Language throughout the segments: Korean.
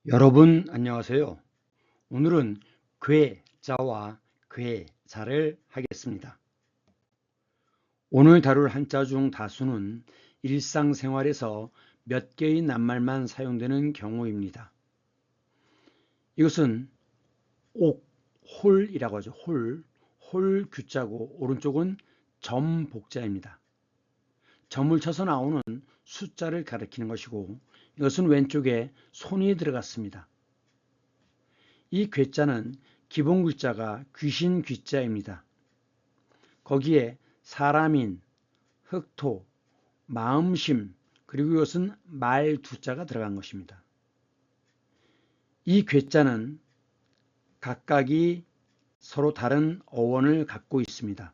여러분 안녕하세요. 오늘은 괴자와 괴자를 하겠습니다. 오늘 다룰 한자 중 다수는 일상생활에서 몇 개의 낱말만 사용되는 경우입니다. 이것은 홀이라고 하죠. 홀 규자고 오른쪽은 점 복자입니다. 점을 쳐서 나오는 숫자를 가리키는 것이고 이것은 왼쪽에 손이 들어갔습니다. 이 괴자는 기본 글자가 귀신 귀자입니다. 거기에 사람인, 흑토, 마음심, 그리고 이것은 말 두자가 들어간 것입니다. 이 괴자는 각각이 서로 다른 어원을 갖고 있습니다.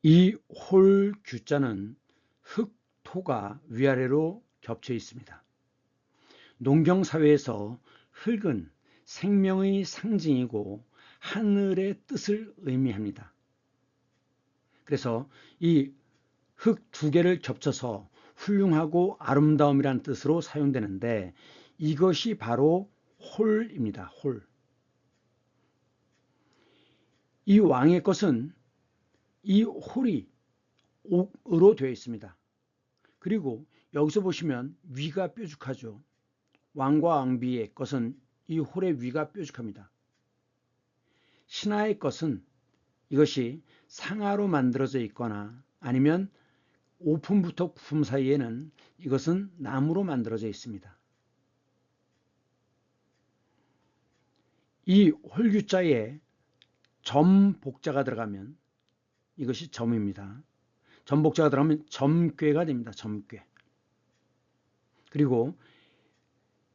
이 홀 규자는 흑토가 위아래로 겹쳐 있습니다. 농경사회에서 흙은 생명의 상징이고 하늘의 뜻을 의미합니다. 그래서 이 흙 두 개를 겹쳐서 훌륭하고 아름다움이란 뜻으로 사용되는데 이것이 바로 홀입니다. 홀. 이 왕의 것은 이 홀이 옥으로 되어 있습니다. 그리고 여기서 보시면 위가 뾰족하죠. 왕과 왕비의 것은 이 홀의 위가 뾰족합니다. 신하의 것은 이것이 상아로 만들어져 있거나 아니면 오품부터 구품 사이에는 이것은 나무로 만들어져 있습니다. 이 홀규자에 점 복자가 들어가면 이것이 점입니다. 점 복자가 들어가면 점괘가 됩니다. 점괘. 그리고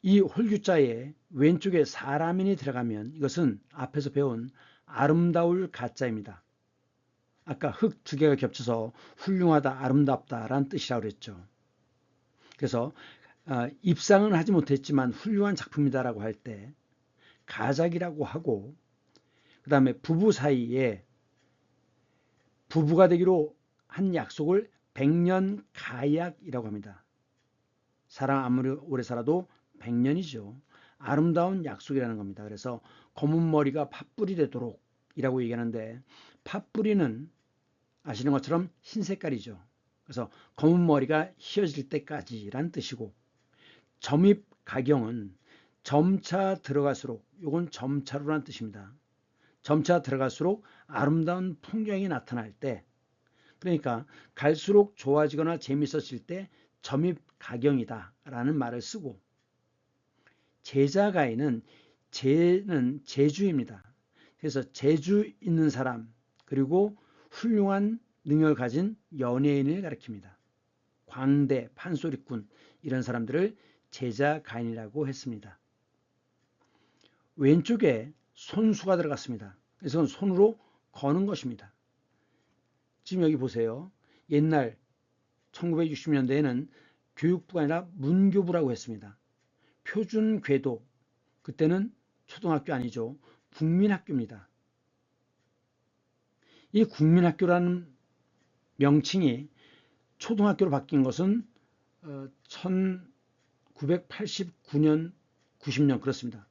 이 홀규자에 왼쪽에 사람인이 들어가면 이것은 앞에서 배운 아름다울 가자입니다. 아까 흙 두 개가 겹쳐서 훌륭하다, 아름답다라는 뜻이라고 그랬죠. 그래서 입상은 하지 못했지만 훌륭한 작품이다라고 할 때 가작이라고 하고 그 다음에 부부 사이에 부부가 되기로 한 약속을 백년 가약이라고 합니다. 사람 아무리 오래 살아도 100년이죠. 아름다운 약속이라는 겁니다. 그래서 검은 머리가 팥불이 되도록 이라고 얘기하는데 팥불이는 아시는 것처럼 흰 색깔이죠. 그래서 검은 머리가 휘어질 때까지란 뜻이고 점입 가경은 점차 들어갈수록 이건 점차로란 뜻입니다. 점차 들어갈수록 아름다운 풍경이 나타날 때 그러니까 갈수록 좋아지거나 재밌어질 때 점입 가경이다 라는 말을 쓰고 제자가인은 제는 재주입니다. 그래서 재주 있는 사람 그리고 훌륭한 능력을 가진 연예인을 가리킵니다. 광대, 판소리꾼 이런 사람들을 제자가인이라고 했습니다. 왼쪽에 손수가 들어갔습니다. 그래서 손으로 거는 것입니다. 지금 여기 보세요. 옛날 1960년대에는 교육부가 아니라 문교부라고 했습니다. 표준궤도, 그때는 초등학교 아니죠. 국민학교입니다. 이 국민학교라는 명칭이 초등학교로 바뀐 것은 1989년, 90년 그렇습니다.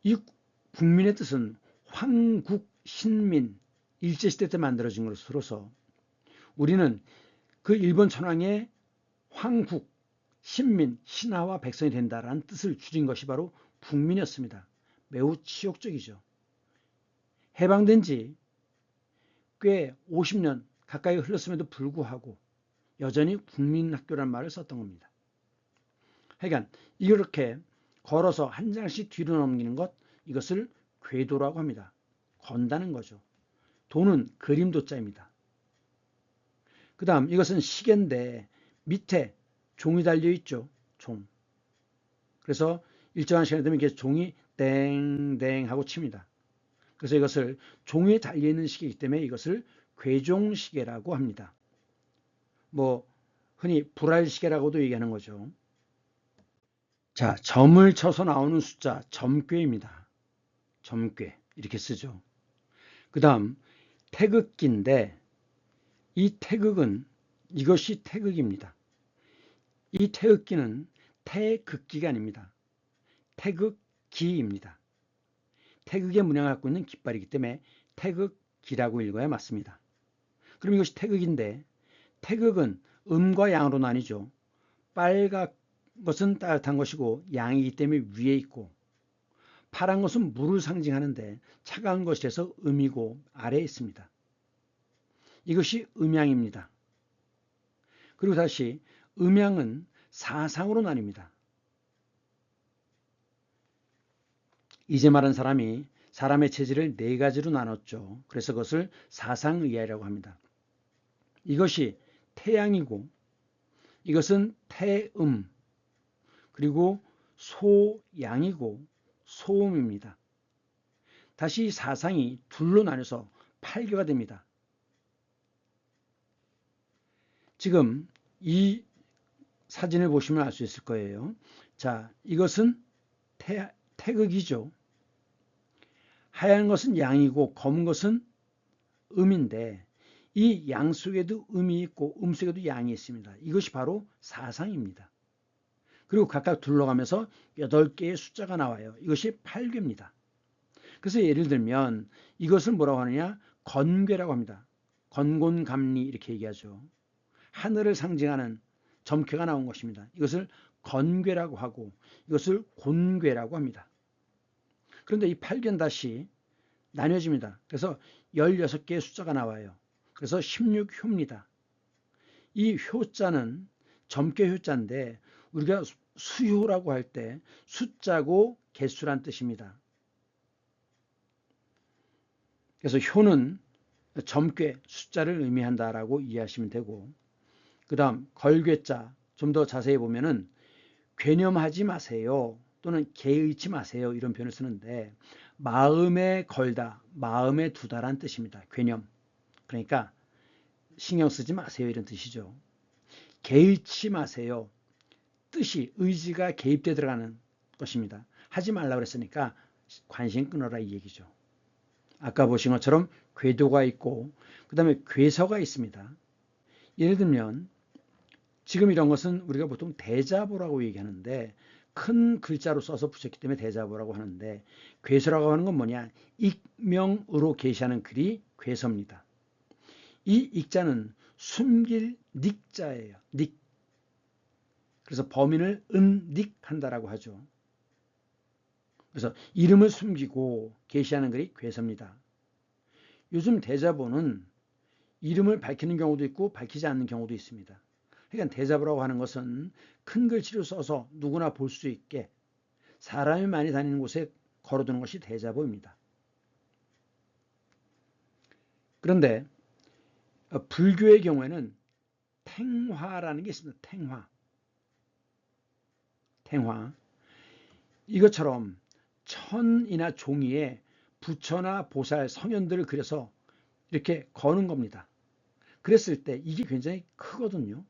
이 국민의 뜻은 황국, 신민, 일제시대 때 만들어진 것으로서 우리는 그 일본 천황의 황국, 신민, 신하와 백성이 된다라는 뜻을 줄인 것이 바로 국민이었습니다. 매우 치욕적이죠. 해방된 지 꽤 50년 가까이 흘렀음에도 불구하고 여전히 국민학교라는 말을 썼던 겁니다. 그러니까 이렇게 걸어서 한 장씩 뒤로 넘기는 것, 이것을 궤도라고 합니다. 건다는 거죠. 도는 그림 도자입니다. 그 다음 이것은 시계인데 밑에 종이 달려 있죠. 종. 그래서 일정한 시간이 되면 이렇게 종이 땡땡 하고 칩니다. 그래서 이것을 종이에 달려있는 시계이기 때문에 이것을 궤종시계라고 합니다. 뭐 흔히 불알시계라고도 얘기하는 거죠. 자, 점을 쳐서 나오는 숫자 점괘입니다. 점괘 이렇게 쓰죠. 그 다음 태극기인데 이 태극은 이것이 태극입니다. 이 태극기는 태극기가 아닙니다. 태극기입니다. 태극의 문양을 갖고 있는 깃발이기 때문에 태극기라고 읽어야 맞습니다. 그럼 이것이 태극인데 태극은 음과 양으로 나뉘죠. 빨간 것은 따뜻한 것이고 양이기 때문에 위에 있고, 파란 것은 물을 상징하는데 차가운 것이라서 음이고 아래에 있습니다. 이것이 음양입니다. 그리고 다시 음양은 사상으로 나뉩니다. 이제 말한 사람이 사람의 체질을 네 가지로 나눴죠. 그래서 그것을 사상의학이라고 합니다. 이것이 태양이고, 이것은 태음, 그리고 소양이고 소음입니다. 다시 사상이 둘로 나뉘어서 8개가 됩니다. 지금 이 사진을 보시면 알 수 있을 거예요. 자, 이것은 태극이죠. 하얀 것은 양이고 검은 것은 음인데, 이 양 속에도 음이 있고 음 속에도 양이 있습니다. 이것이 바로 사상입니다. 그리고 각각 둘러가면서 8개의 숫자가 나와요. 이것이 8괴입니다. 그래서 예를 들면 이것을 뭐라고 하느냐? 건괴라고 합니다. 건곤감리 이렇게 얘기하죠. 하늘을 상징하는 점괘가 나온 것입니다. 이것을 건괴라고 하고 이것을 곤괴라고 합니다. 그런데 이 8괴는 다시 나뉘어집니다. 그래서 16개의 숫자가 나와요. 그래서 16효입니다. 이 효자는 점괘 효자인데 우리가 수효라고 할 때 숫자고 개수란 뜻입니다. 그래서 효는 점괘, 숫자를 의미한다라고 이해하시면 되고, 그 다음 걸괴자, 좀 더 자세히 보면은 괴념하지 마세요 또는 개의치 마세요 이런 표현을 쓰는데, 마음에 걸다, 마음에 두다란 뜻입니다. 괴념, 그러니까 신경 쓰지 마세요 이런 뜻이죠. 개의치 마세요, 뜻이, 의지가 개입돼 들어가는 것입니다. 하지 말라고 그랬으니까 관심 끊어라 이 얘기죠. 아까 보신 것처럼 궤도가 있고 그 다음에 궤서가 있습니다. 예를 들면 지금 이런 것은 우리가 보통 대자보라고 얘기하는데, 큰 글자로 써서 붙였기 때문에 대자보라고 하는데, 궤서라고 하는 건 뭐냐? 익명으로 게시하는 글이 궤서입니다. 이 익자는 숨길 닉자예요. 닉. 그래서 범인을 은닉한다라고 하죠. 그래서 이름을 숨기고 게시하는 글이 궤서입니다. 요즘 대자보는 이름을 밝히는 경우도 있고 밝히지 않는 경우도 있습니다. 그러니까 대자보라고 하는 것은 큰 글씨로 써서 누구나 볼 수 있게 사람이 많이 다니는 곳에 걸어두는 것이 대자보입니다. 그런데 불교의 경우에는 탱화라는 게 있습니다. 탱화. 이것처럼 천이나 종이에 부처나 보살, 성현들을 그려서 이렇게 거는 겁니다. 그랬을 때 이게 굉장히 크거든요.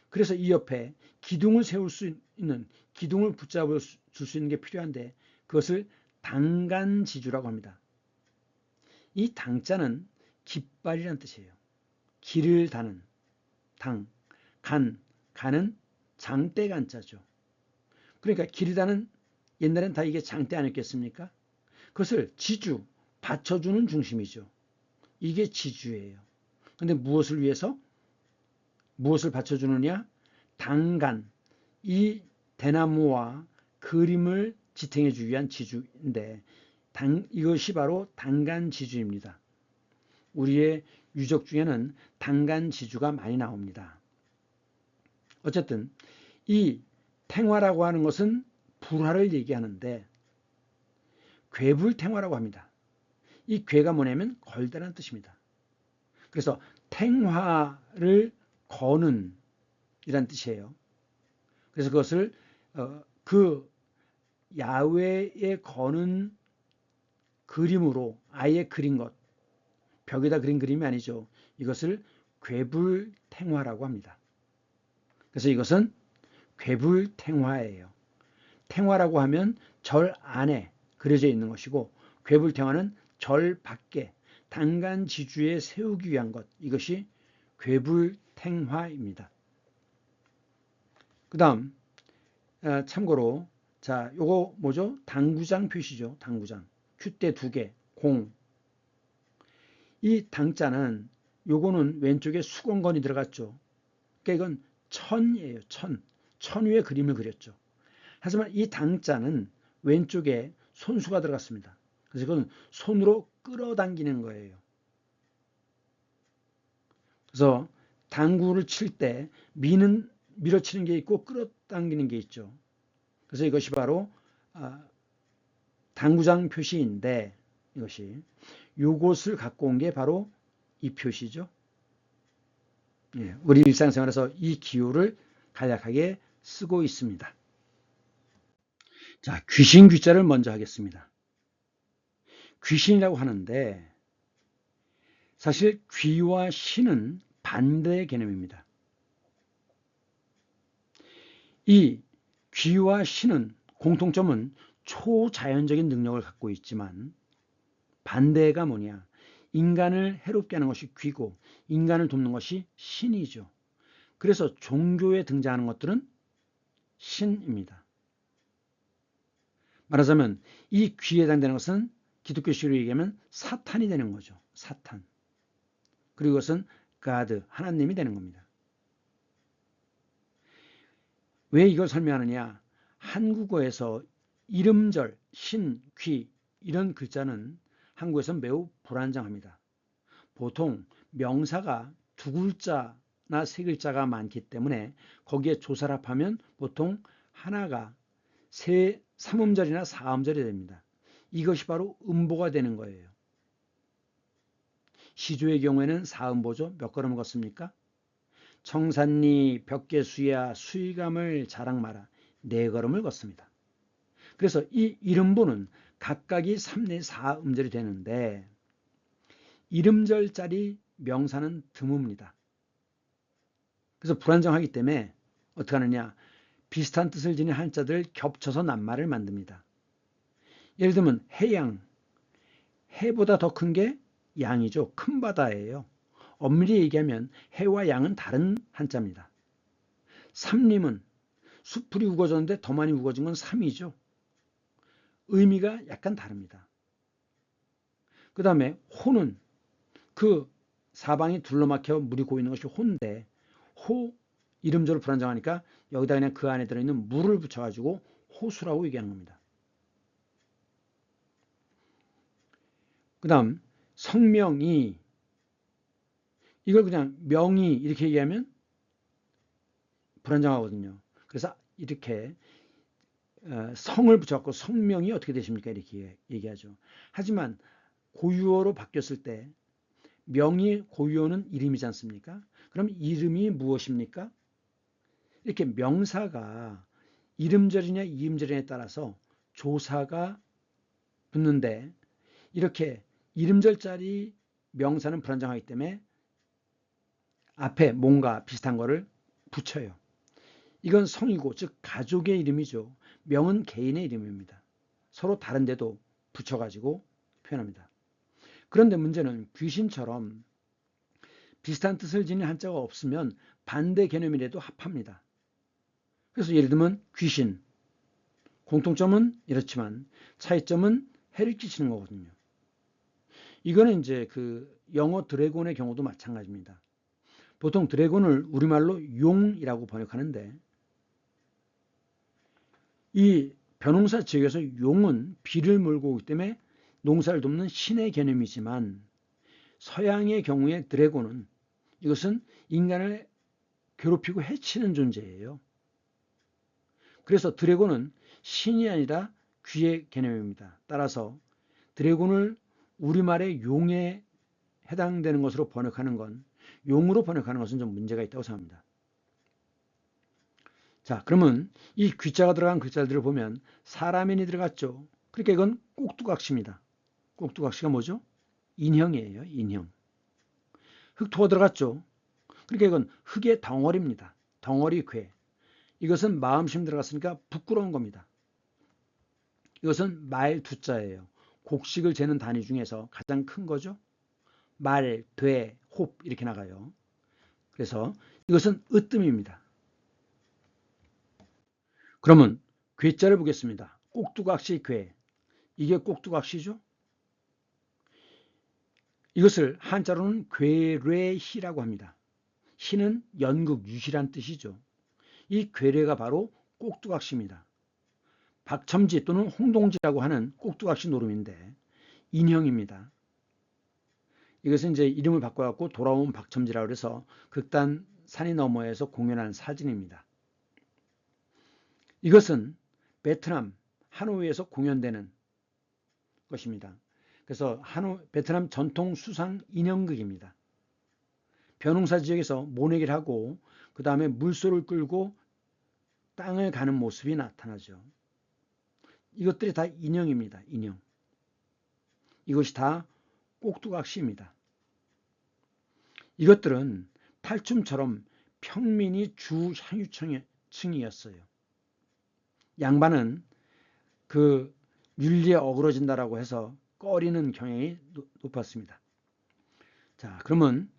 그래서 이 옆에 기둥을 세울 수 있는, 기둥을 붙잡아 줄 수 있는 게 필요한데 그것을 당간지주라고 합니다. 이 당자는 깃발이라는 뜻이에요. 길을 다는 당, 간은 장대간자죠. 그러니까 길을 다는, 옛날엔 다 이게 장대 아니었겠습니까? 그것을 지주, 받쳐주는 중심이죠. 이게 지주예요. 근데 무엇을 위해서? 무엇을 받쳐주느냐? 당간, 이 대나무와 그림을 지탱해 주기 위한 지주인데, 이것이 바로 당간지주입니다. 우리의 유적 중에는 당간지주가 많이 나옵니다. 어쨌든 이 탱화라고 하는 것은 불화를 얘기하는데 괴불탱화라고 합니다. 이 괴가 뭐냐면 걸다라는 뜻입니다. 그래서 탱화를 거는 이란 뜻이에요. 그래서 그것을 그 야외에 거는 그림으로 아예 그린 것, 벽에다 그린 그림이 아니죠. 이것을 괴불탱화라고 합니다. 그래서 이것은 괴불탱화예요. 탱화라고 하면 절 안에 그려져 있는 것이고, 괴불탱화는 절 밖에 당간지주에 세우기 위한 것, 이것이 괴불탱화입니다. 그 다음 참고로 자, 요거 뭐죠? 당구장 표시죠. 당구장. 큐대 2개, 공. 이 당자는 요거는 왼쪽에 수건건이 들어갔죠. 그러니까 이건 천이에요. 천. 천 위에 그림을 그렸죠. 하지만 이 당자는 왼쪽에 손수가 들어갔습니다. 그래서 이건 손으로 끌어당기는 거예요. 그래서 당구를 칠 때 밀어치는 게 있고 끌어당기는 게 있죠. 그래서 이것이 바로 당구장 표시인데 이것이 요것을 갖고 온 게 바로 이 표시죠. 예, 우리 일상생활에서 이 기호를 간략하게 쓰고 있습니다. 자, 귀신 귀자를 먼저 하겠습니다. 귀신이라고 하는데 사실 귀와 신은 반대의 개념입니다. 이 귀와 신은 공통점은 초자연적인 능력을 갖고 있지만 반대가 뭐냐? 인간을 해롭게 하는 것이 귀고 인간을 돕는 것이 신이죠. 그래서 종교에 등장하는 것들은 신입니다. 말하자면 이 귀에 해당되는 것은 기독교식으로 얘기하면 사탄이 되는 거죠. 사탄. 그리고 이것은 God, 하나님이 되는 겁니다. 왜 이걸 설명하느냐? 한국어에서 이름절, 신, 귀 이런 글자는 한국에서는 매우 불안정합니다. 보통 명사가 2글자나 3글자가 많기 때문에 거기에 조사를 합하면 보통 하나가 3음절이나 4음절이 됩니다. 이것이 바로 음보가 되는 거예요. 시조의 경우에는 4음보죠. 몇 걸음을 걷습니까? 청산리 벽계수야 수의감을 자랑 마라. 4걸음을 걷습니다. 그래서 이 이름보는 각각이 3, 4, 음절이 되는데 이름절짜리 명사는 드뭅니다. 그래서 불안정하기 때문에 어떻게 하느냐? 비슷한 뜻을 지닌 한자들을 겹쳐서 낱말을 만듭니다. 예를 들면 해양, 해보다 더 큰 게 양이죠. 큰 바다예요. 엄밀히 얘기하면 해와 양은 다른 한자입니다. 삼림은 수풀이 우거졌는데 더 많이 우거진 건 삼이죠. 의미가 약간 다릅니다. 그 다음에 호는 그 사방이 둘러막혀 물이 고이는 것이 호인데 호 이름절을 불안정하니까 여기다 그냥 그 안에 들어있는 물을 붙여가지고 호수라고 얘기하는 겁니다. 그 다음 성명이 이걸 그냥 명의 이렇게 얘기하면 불안정하거든요. 그래서 이렇게 성을 붙여갖고 성명이 어떻게 되십니까? 이렇게 얘기하죠. 하지만 고유어로 바뀌었을 때 명의 고유어는 이름이지 않습니까? 그럼 이름이 무엇입니까? 이렇게 명사가 이름절이냐 이음절이냐에 따라서 조사가 붙는데 이렇게 이름절짜리 명사는 불안정하기 때문에 앞에 뭔가 비슷한 거를 붙여요. 이건 성이고 즉 가족의 이름이죠. 명은 개인의 이름입니다. 서로 다른데도 붙여가지고 표현합니다. 그런데 문제는 귀신처럼 비슷한 뜻을 지닌 한자가 없으면 반대 개념이라도 합합니다. 그래서 예를 들면 귀신, 공통점은 이렇지만 차이점은 해를 끼치는 거거든요. 이거는 이제 그 영어 드래곤의 경우도 마찬가지입니다. 보통 드래곤을 우리말로 용이라고 번역하는데 이 벼농사 지역에서 용은 비를 몰고 오기 때문에 농사를 돕는 신의 개념이지만 서양의 경우에 드래곤은 이것은 인간을 괴롭히고 해치는 존재예요. 그래서 드래곤은 신이 아니라 귀의 개념입니다. 따라서 드래곤을 우리말의 용에 해당되는 것으로 번역하는 건 용으로 번역하는 것은 좀 문제가 있다고 생각합니다. 자, 그러면 이 귀자가 들어간 글자들을 보면 사람인이 들어갔죠. 그러니까 이건 꼭두각시입니다. 꼭두각시가 뭐죠? 인형이에요. 인형. 흑토가 들어갔죠. 그러니까 이건 흑의 덩어리입니다. 덩어리 괴. 이것은 마음심 들어갔으니까 부끄러운 겁니다. 이것은 말 두자예요. 곡식을 재는 단위 중에서 가장 큰 거죠. 말, 돼, 홉 이렇게 나가요. 그래서 이것은 으뜸입니다. 그러면 괴자를 보겠습니다. 꼭두각시 괴. 이게 꼭두각시죠? 이것을 한자로는 괴뢰희라고 합니다. 희는 연극, 유희란 뜻이죠. 이 괴뢰가 바로 꼭두각시입니다. 박첨지 또는 홍동지라고 하는 꼭두각시 노름인데 인형입니다. 이것은 이제 이름을 바꿔갖고 돌아온 박첨지라고 해서 극단 산이 너머에서 공연한 사진입니다. 이것은 베트남 하노이에서 공연되는 것입니다. 그래서 베트남 전통 수상 인형극입니다. 벼농사 지역에서 모내기를 하고 그 다음에 물소를 끌고 땅을 가는 모습이 나타나죠. 이것들이 다 인형입니다. 인형. 이것이 다 꼭두각시입니다. 이것들은 탈춤처럼 평민이 주 향유층이었어요. 양반은 그 윤리에 어그러진다라고 해서 꺼리는 경향이 높았습니다. 자, 그러면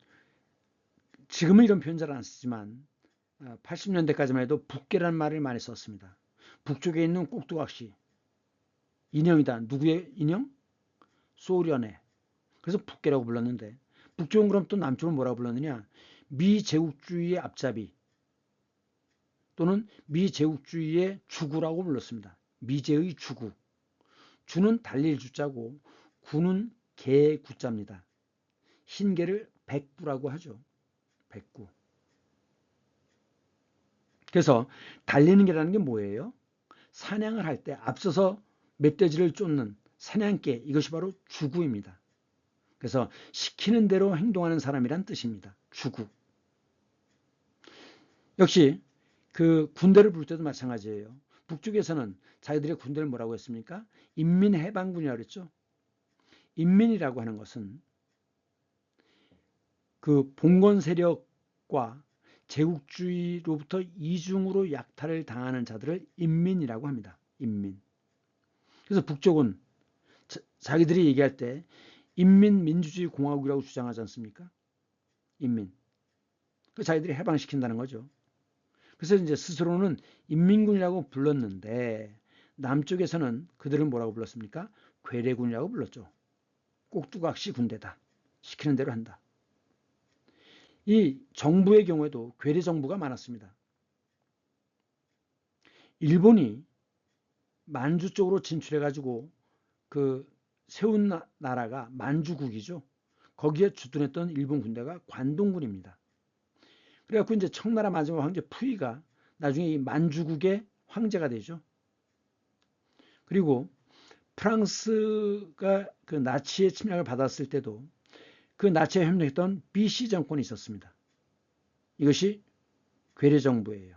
지금은 이런 표현 잘 안 쓰지만 80년대까지만 해도 북계라는 말을 많이 썼습니다. 북쪽에 있는 꼭두각시 인형이다. 누구의 인형? 소련의. 그래서 북계라고 불렀는데 북쪽은 그럼 또 남쪽은 뭐라고 불렀느냐? 미제국주의의 앞잡이 또는 미제국주의의 주구라고 불렀습니다. 미제의 주구. 주는 달릴 주자고 구는 개 구자입니다. 흰개를 백구라고 하죠. 백구. 그래서 달리는 개라는 게 뭐예요? 사냥을 할 때 앞서서 멧돼지를 쫓는 사냥개, 이것이 바로 주구입니다. 그래서 시키는 대로 행동하는 사람이란 뜻입니다. 주구. 역시 그 군대를 부를 때도 마찬가지예요. 북쪽에서는 자기들의 군대를 뭐라고 했습니까? 인민해방군이라고 그랬죠. 인민이라고 하는 것은 그 봉건 세력과 제국주의로부터 이중으로 약탈을 당하는 자들을 인민이라고 합니다. 인민. 그래서 북쪽은 자기들이 얘기할 때 인민민주주의 공화국이라고 주장하지 않습니까? 인민. 자기들이 해방시킨다는 거죠. 그래서 이제 스스로는 인민군이라고 불렀는데 남쪽에서는 그들은 뭐라고 불렀습니까? 괴뢰군이라고 불렀죠. 꼭두각시 군대다. 시키는 대로 한다. 이 정부의 경우에도 괴뢰 정부가 많았습니다. 일본이 만주 쪽으로 진출해가지고 그 세운 나라가 만주국이죠. 거기에 주둔했던 일본 군대가 관동군입니다. 그래갖고 이제 청나라 마지막 황제 푸이가 나중에 이 만주국의 황제가 되죠. 그리고 프랑스가 그 나치의 침략을 받았을 때도 그 나치에 협력했던 BC 정권이 있었습니다. 이것이 괴뢰 정부예요.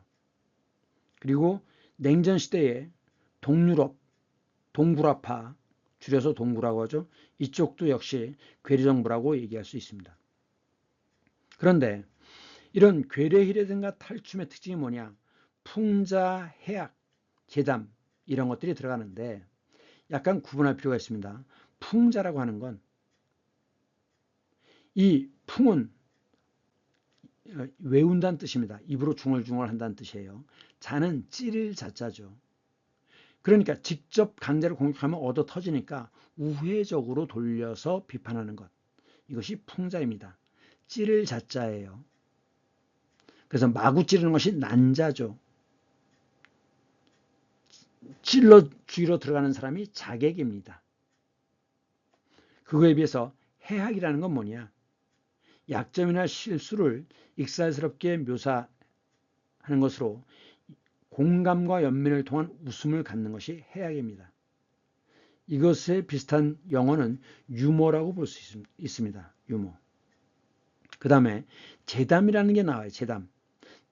그리고 냉전 시대에 동유럽, 동구라파, 줄여서 동구라고 하죠. 이쪽도 역시 괴뢰 정부라고 얘기할 수 있습니다. 그런데 이런 괴뢰희라든가 탈춤의 특징이 뭐냐? 풍자, 해악, 계담 이런 것들이 들어가는데 약간 구분할 필요가 있습니다. 풍자라고 하는 건 이 풍은 외운다는 뜻입니다. 입으로 중얼중얼 한다는 뜻이에요. 자는 찌를 자자죠. 그러니까 직접 강자를 공격하면 얻어 터지니까 우회적으로 돌려서 비판하는 것. 이것이 풍자입니다. 찌를 자자예요. 그래서 마구 찌르는 것이 난자죠. 찔러 죽이러 들어가는 사람이 자객입니다. 그거에 비해서 해악이라는 건 뭐냐? 약점이나 실수를 익살스럽게 묘사하는 것으로 공감과 연민을 통한 웃음을 갖는 것이 해악입니다. 이것에 비슷한 영어는 유머라고 볼 수 있습니다. 유머. 그 다음에 재담이라는 게 나와요. 재담.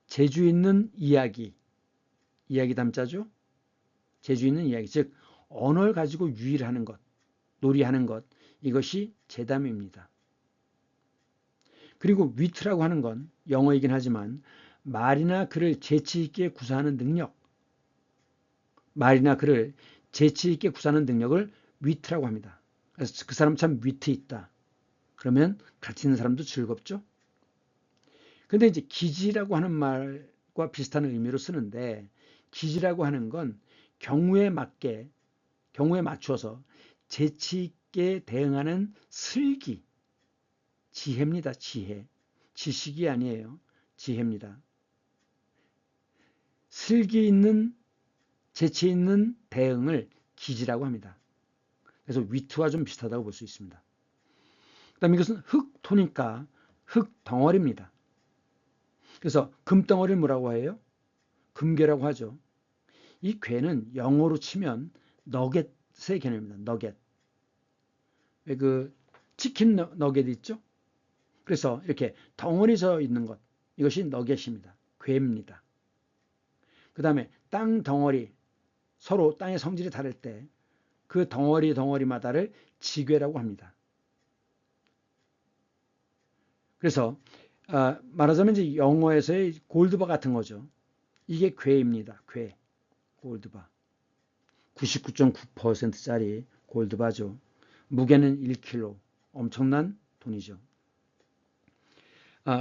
재주 있는 이야기. 이야기 담자죠. 재주 있는 이야기. 즉 언어를 가지고 유일하는 것, 놀이하는 것. 이것이 재담입니다. 그리고 위트라고 하는 건 영어이긴 하지만 말이나 글을 재치 있게 구사하는 능력, 말이나 글을 재치 있게 구사하는 능력을 위트라고 합니다. 그래서 그 사람 참 위트 있다. 그러면 같이 있는 사람도 즐겁죠. 근데 이제 기지라고 하는 말과 비슷한 의미로 쓰는데 기지라고 하는 건 경우에 맞추어서 재치 있게 대응하는 슬기, 지혜입니다. 지혜. 지식이 아니에요. 지혜입니다. 슬기 있는, 재치 있는 대응을 기지라고 합니다. 그래서 위트와 좀 비슷하다고 볼 수 있습니다. 그 다음에 이것은 흙토니까 흙덩어리입니다. 그래서 금덩어리를 뭐라고 해요? 금괴라고 하죠. 이 괴는 영어로 치면 너겟의 개념입니다. 너겟. 왜 그 치킨 너겟 있죠? 그래서 이렇게 덩어리져 있는 것, 이것이 너겟입니다. 괴입니다. 그 다음에 땅 덩어리, 서로 땅의 성질이 다를 때 그 덩어리마다를 지괴라고 합니다. 그래서 말하자면 이제 영어에서의 골드바 같은 거죠. 이게 괴입니다. 괴, 골드바. 99.9%짜리 골드바죠. 무게는 1kg. 엄청난 돈이죠.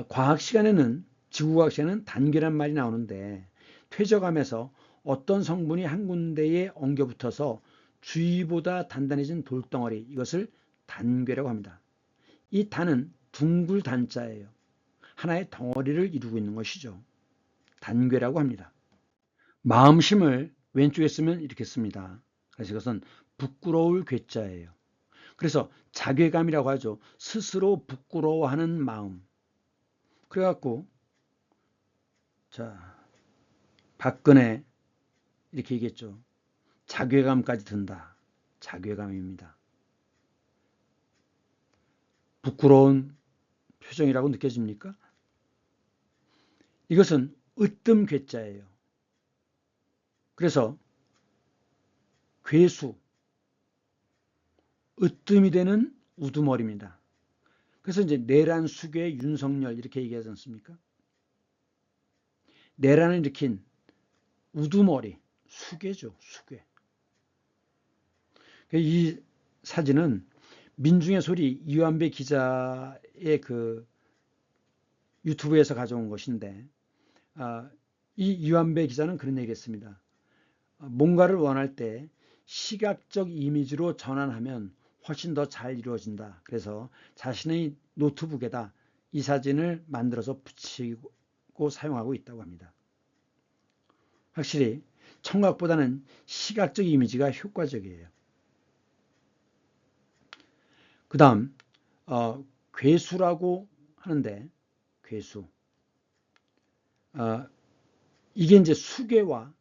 과학 시간에는, 지구과학 시간에는 단괴란 말이 나오는데, 퇴적함에서 어떤 성분이 한 군데에 엉겨붙어서 주위보다 단단해진 돌덩어리, 이것을 단괴라고 합니다. 이 단은 둥글 단자예요. 하나의 덩어리를 이루고 있는 것이죠. 단괴라고 합니다. 마음심을 왼쪽에 쓰면 이렇게 씁니다. 그래서 이것은 부끄러울 괴자예요. 그래서 자괴감이라고 하죠. 스스로 부끄러워하는 마음. 그래갖고 자, 박근혜 이렇게 얘기했죠. 자괴감까지 든다. 자괴감입니다. 부끄러운 표정이라고 느껴집니까? 이것은 으뜸 괴자예요. 그래서 괴수, 으뜸이 되는 우두머리입니다. 그래서 이제 내란 수괴 윤석열 이렇게 얘기하지 않습니까? 내란을 일으킨 우두머리, 수괴죠, 수괴. 이 사진은 민중의 소리 이완배 기자의 그 유튜브에서 가져온 것인데, 이 이완배 기자는 그런 얘기했습니다. 뭔가를 원할 때 시각적 이미지로 전환하면 훨씬 더 잘 이루어진다. 그래서 자신의 노트북에다 이 사진을 만들어서 붙이고 사용하고 있다고 합니다. 확실히 청각보다는 시각적 이미지가 효과적이에요. 그 다음 괴수라고 하는데, 괴수, 이게 이제 수괴와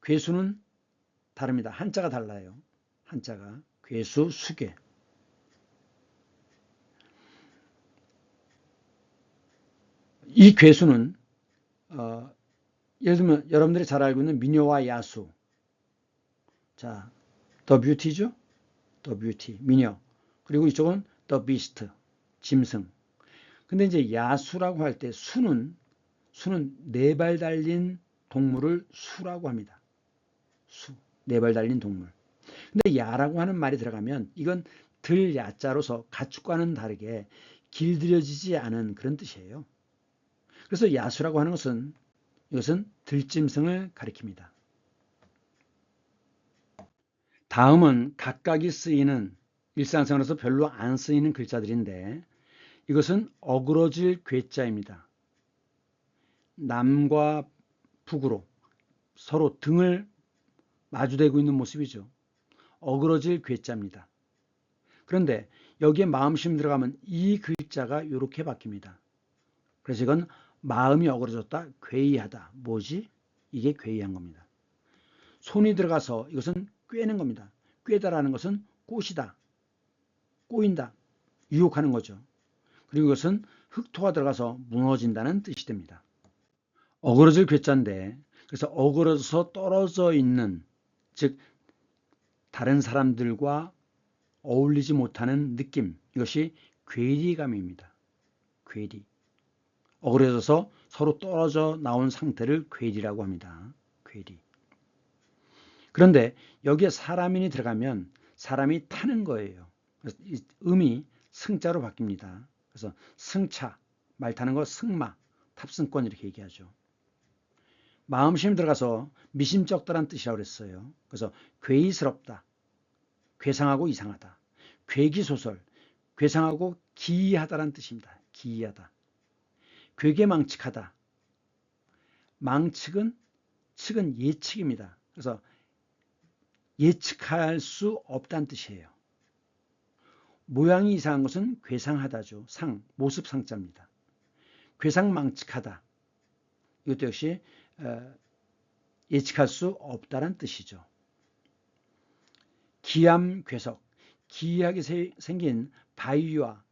괴수는 다릅니다. 한자가 달라요. 한자가 괴수, 수괴. 이 괴수는 예를 들면 여러분들이 잘 알고 있는 미녀와 야수. 자, 더 뷰티죠? 더 뷰티, 미녀. 그리고 이쪽은 더 비스트, 짐승. 근데 이제 야수라고 할 때 수는 네 발 달린 동물을 수라고 합니다. 수, 네 발 달린 동물. 근데 야라고 하는 말이 들어가면 이건 들 야자로서 가축과는 다르게 길들여지지 않은 그런 뜻이에요. 그래서 야수라고 하는 것은 이것은 들짐승을 가리킵니다. 다음은 각각이 쓰이는, 일상생활에서 별로 안 쓰이는 글자들인데, 이것은 어그러질 괴자입니다. 남과 북으로 서로 등을 마주대고 있는 모습이죠. 어그러질 괴자입니다. 그런데 여기에 마음심 들어가면 이 글자가 이렇게 바뀝니다. 그래서 이건 마음이 어그러졌다, 괴이하다. 뭐지? 이게 괴이한 겁니다. 손이 들어가서 이것은 꿰는 겁니다. 꿰다라는 것은 꽃이다, 꼬인다, 유혹하는 거죠. 그리고 이것은 흑토가 들어가서 무너진다는 뜻이 됩니다. 어그러질 괴자인데, 그래서 어그러져서 떨어져 있는, 즉 다른 사람들과 어울리지 못하는 느낌, 이것이 괴리감입니다. 괴리. 어그러져서 서로 떨어져 나온 상태를 괴리라고 합니다. 괴리. 그런데 여기에 사람인이 들어가면 사람이 타는 거예요. 그래서 이 음이 승자로 바뀝니다. 그래서 승차, 말 타는 거 승마, 탑승권 이렇게 얘기하죠. 마음심이 들어가서 미심쩍다란 뜻이라고 그랬어요. 그래서 괴이스럽다, 괴상하고 이상하다, 괴기소설, 괴상하고 기이하다란 뜻입니다. 기이하다. 괴계망측하다. 망측은 측은 예측입니다. 그래서 예측할 수 없다는 뜻이에요. 모양이 이상한 것은 괴상하다죠. 상, 모습 상자입니다. 괴상망측하다. 이것도 역시 예측할 수 없다는 뜻이죠. 기암괴석, 기이하게 생긴 바위와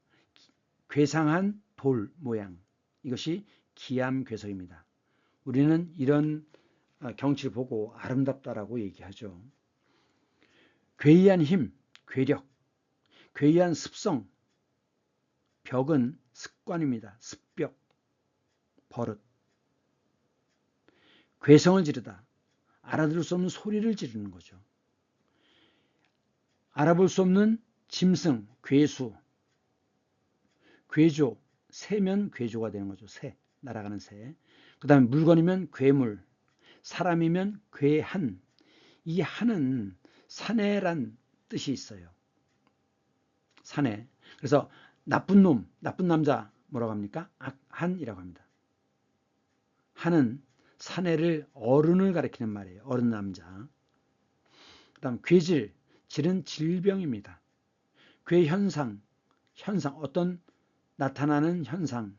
괴상한 돌 모양, 이것이 기암괴석입니다. 우리는 이런 경치를 보고 아름답다라고 얘기하죠. 괴이한 힘, 괴력, 괴이한 습성, 벽은 습관입니다. 습벽, 버릇. 괴성을 지르다, 알아들을 수 없는 소리를 지르는 거죠. 알아볼 수 없는 짐승, 괴수, 괴조, 새면 괴조가 되는 거죠. 새, 날아가는 새. 그 다음에 물건이면 괴물, 사람이면 괴한. 이 한은 사내란 뜻이 있어요. 사내. 그래서 나쁜 놈, 나쁜 남자 뭐라고 합니까? 악한이라고 합니다. 한은 사내를 어른을 가리키는 말이에요. 어른 남자. 그 다음 괴질, 질은 질병입니다. 괴현상, 현상, 어떤 나타나는 현상.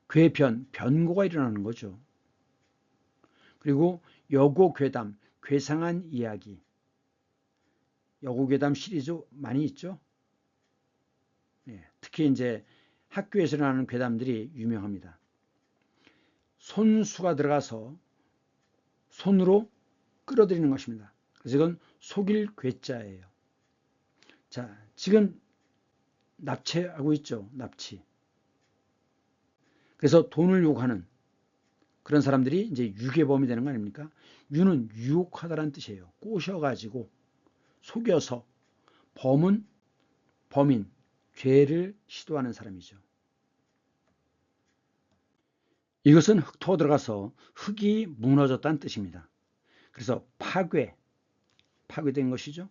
괴변, 변고가 일어나는 거죠. 그리고 여고괴담, 괴상한 이야기. 여고괴담 시리즈 많이 있죠. 특히 이제 학교에서 일어나는 괴담들이 유명합니다. 손수가 들어가서 손으로 끌어들이는 것입니다. 그래서 이건 속일 괴자예요. 자, 지금 납치하고 있죠. 납치. 그래서 돈을 요구하는 그런 사람들이 이제 유괴범이 되는 거 아닙니까? 유는 유혹하다라는 뜻이에요. 꼬셔가지고 속여서 범인, 죄를 시도하는 사람이죠. 이것은 흙토가 들어가서 흙이 무너졌다는 뜻입니다. 그래서 파괴된 것이죠.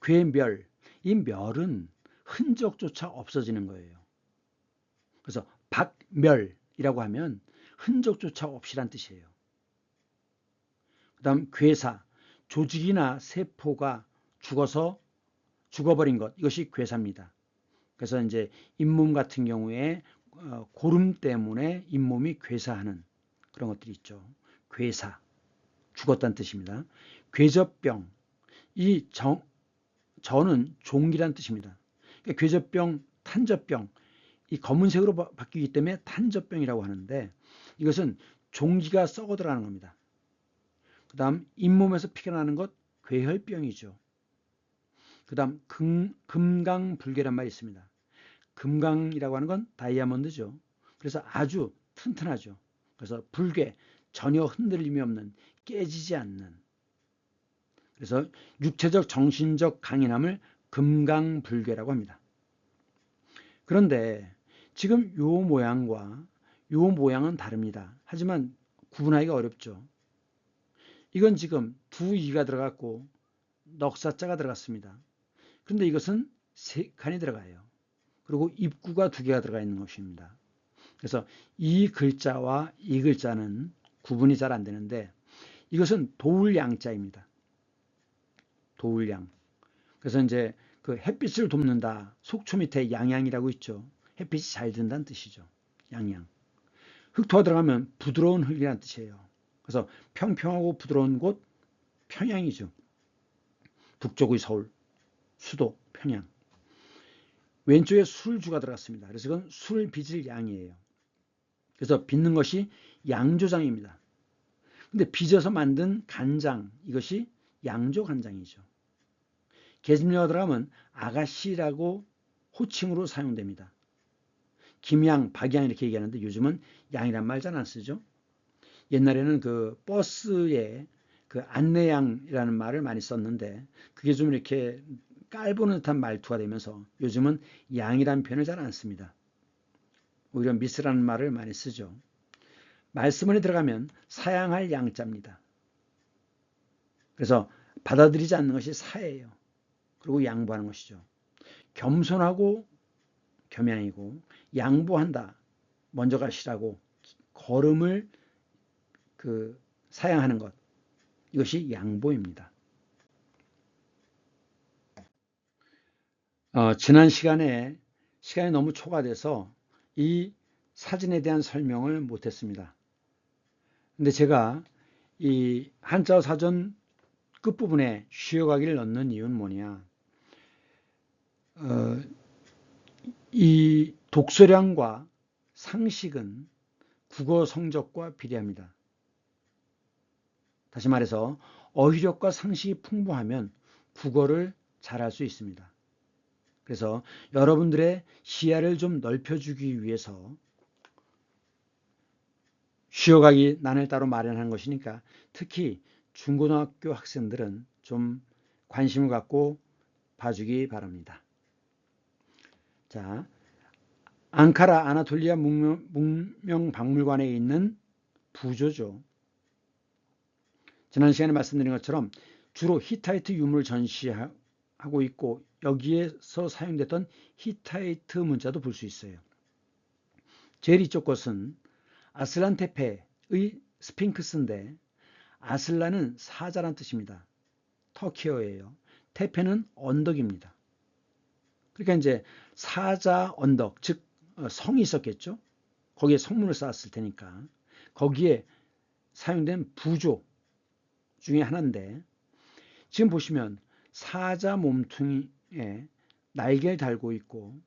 괴멸, 이 멸은 흔적조차 없어지는 거예요. 그래서 박멸이라고 하면 흔적조차 없이란 뜻이에요. 그 다음 괴사, 조직이나 세포가 죽어버린 것, 이것이 괴사입니다. 그래서 이제 잇몸 같은 경우에 고름 때문에 잇몸이 괴사하는 그런 것들이 있죠. 괴사, 죽었다는 뜻입니다. 괴접병, 이 저는 종기란 뜻입니다. 그러니까 괴접병, 탄저병, 이 검은색으로 바뀌기 때문에 탄저병이라고 하는데 이것은 종기가 썩어 들어가는 겁니다. 그 다음 잇몸에서 피가 나는 것 괴혈병이죠. 그 다음 금강불개란 말이 있습니다. 금강이라고 하는 건 다이아몬드죠. 그래서 아주 튼튼하죠. 그래서 불괴, 전혀 흔들림이 없는, 깨지지 않는. 그래서 육체적 정신적 강인함을 금강불괴라고 합니다. 그런데 지금 요 모양과 요 모양은 다릅니다. 하지만 구분하기가 어렵죠. 이건 지금 두 이가 들어갔고 넉사자가 들어갔습니다. 그런데 이것은 세 칸이 들어가요. 그리고 입구가 두 개가 들어가 있는 것입니다. 그래서 이 글자와 이 글자는 구분이 잘 안 되는데 이것은 도울양자입니다. 도울양. 그래서 이제 그 햇빛을 돕는다. 속초 밑에 양양이라고 있죠. 햇빛이 잘 든다는 뜻이죠. 양양. 흙토가 들어가면 부드러운 흙이라는 뜻이에요. 그래서 평평하고 부드러운 곳 평양이죠. 북쪽의 서울, 수도 평양. 왼쪽에 술주가 들어갔습니다. 그래서 이건 술 빚을 양이에요. 그래서 빚는 것이 양조장입니다. 근데 빚어서 만든 간장, 이것이 양조간장이죠. 계집녀가 들어가면 아가씨라고 호칭으로 사용됩니다. 김양, 박양 이렇게 얘기하는데 요즘은 양이란 말 잘 안 쓰죠. 옛날에는 그 버스에 그 안내양이라는 말을 많이 썼는데 그게 좀 이렇게 깔보는 듯한 말투가 되면서 요즘은 양이라는 표현을 잘 안 씁니다. 오히려 미스라는 말을 많이 쓰죠. 말씀원에 들어가면 사양할 양자입니다. 그래서 받아들이지 않는 것이 사예요. 그리고 양보하는 것이죠. 겸손하고 겸양이고 양보한다. 먼저 가시라고 걸음을 사양하는 것. 이것이 양보입니다. 지난 시간이 너무 초과돼서 이 사진에 대한 설명을 못했습니다. 근데 제가 이 한자어 사전 끝부분에 쉬어가기를 넣는 이유는 뭐냐. 이 독서량과 상식은 국어 성적과 비례합니다. 다시 말해서 어휘력과 상식이 풍부하면 국어를 잘할 수 있습니다. 그래서 여러분들의 시야를 좀 넓혀주기 위해서 쉬어가기 난을 따로 마련한 것이니까 특히 중고등학교 학생들은 좀 관심을 갖고 봐주기 바랍니다. 자, 앙카라 아나톨리아 문명박물관에 있는 부조죠. 지난 시간에 말씀드린 것처럼 주로 히타이트 유물을 전시하고 있고 여기에서 사용됐던 히타이트 문자도 볼 수 있어요. 제일 이쪽 것은 아슬란 테페의 스핑크스인데 아슬란은 사자란 뜻입니다. 터키어예요. 테페는 언덕입니다. 그러니까 이제 사자 언덕, 즉 성이 있었겠죠. 거기에 성문을 쌓았을 테니까 거기에 사용된 부조 중에 하나인데 지금 보시면 사자 몸뚱이에 날개를 달고 있고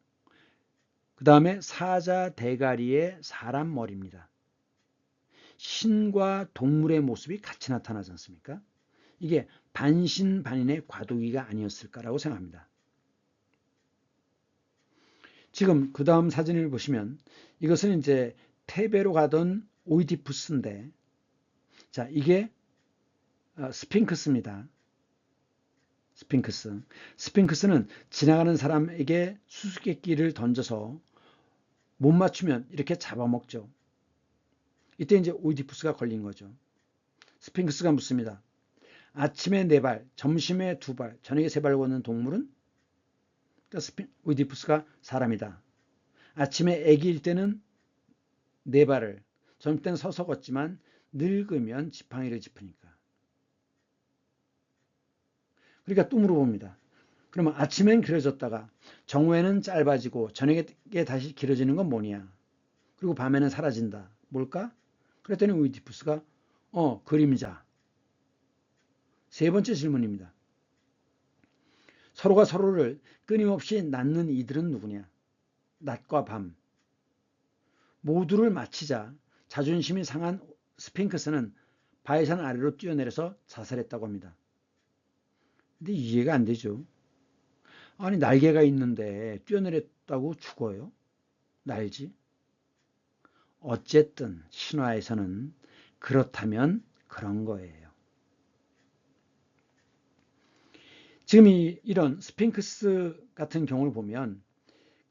그 다음에 사자 대가리에 사람 머리입니다. 신과 동물의 모습이 같이 나타나지 않습니까? 이게 반신반인의 과도기가 아니었을까라고 생각합니다. 지금 그 다음 사진을 보시면 이것은 이제 테베로 가던 오이디푸스인데 자 이게 스핑크스입니다. 스핑크스는 지나가는 사람에게 수수께끼를 던져서 못 맞추면 이렇게 잡아먹죠. 이때 이제 오이디푸스가 걸린 거죠. 스핑크스가 묻습니다. 아침에 4발, 점심에 2발, 저녁에 3발 걷는 동물은? 그러니까 오이디푸스가 사람이다. 아침에 아기일 때는 4발을, 젊을 때는 서서 걷지만 늙으면 지팡이를 짚으니까. 그러니까 또 물어봅니다. 그러면 아침엔 길어졌다가 정오에는 짧아지고 저녁에 다시 길어지는 건 뭐냐? 그리고 밤에는 사라진다. 뭘까? 그랬더니 오이디푸스가 그림자. 3번째 질문입니다. 서로가 서로를 끊임없이 낳는 이들은 누구냐? 낮과 밤. 모두를 마치자 자존심이 상한 스핑크스는 바위산 아래로 뛰어내려서 자살했다고 합니다. 근데 이해가 안 되죠. 아니 날개가 있는데 뛰어내렸다고 죽어요? 날지? 어쨌든 신화에서는 그렇다면 그런 거예요. 지금 이런 스핑크스 같은 경우를 보면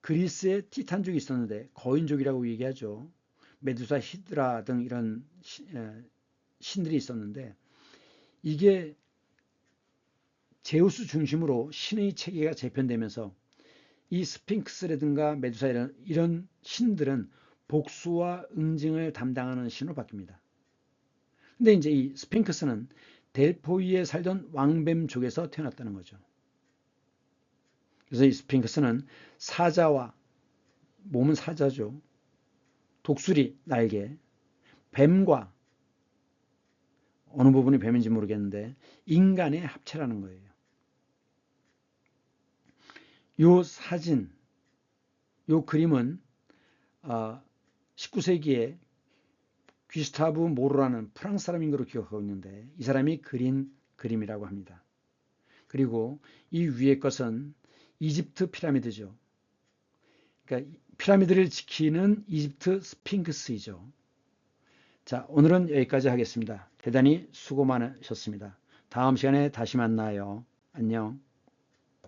그리스에 티탄족이 있었는데 거인족이라고 얘기하죠. 메두사, 히드라 등 이런 신들이 있었는데 이게 제우스 중심으로 신의 체계가 재편되면서 이 스핑크스라든가 메두사 이런 신들은 복수와 응징을 담당하는 신으로 바뀝니다. 근데 이제 이 스핑크스는 델포이에 살던 왕뱀족에서 태어났다는 거죠. 그래서 이 스핑크스는 사자와 몸은 사자죠. 독수리, 날개, 뱀과 어느 부분이 뱀인지 모르겠는데 인간의 합체라는 거예요. 요 사진, 요 그림은 19세기에 귀스타브 모로라는 프랑스 사람인 걸로 기억하고 있는데 이 사람이 그린 그림이라고 합니다. 그리고 이 위에 것은 이집트 피라미드죠. 그러니까 피라미드를 지키는 이집트 스핑크스이죠. 자, 오늘은 여기까지 하겠습니다. 대단히 수고 많으셨습니다. 다음 시간에 다시 만나요. 안녕.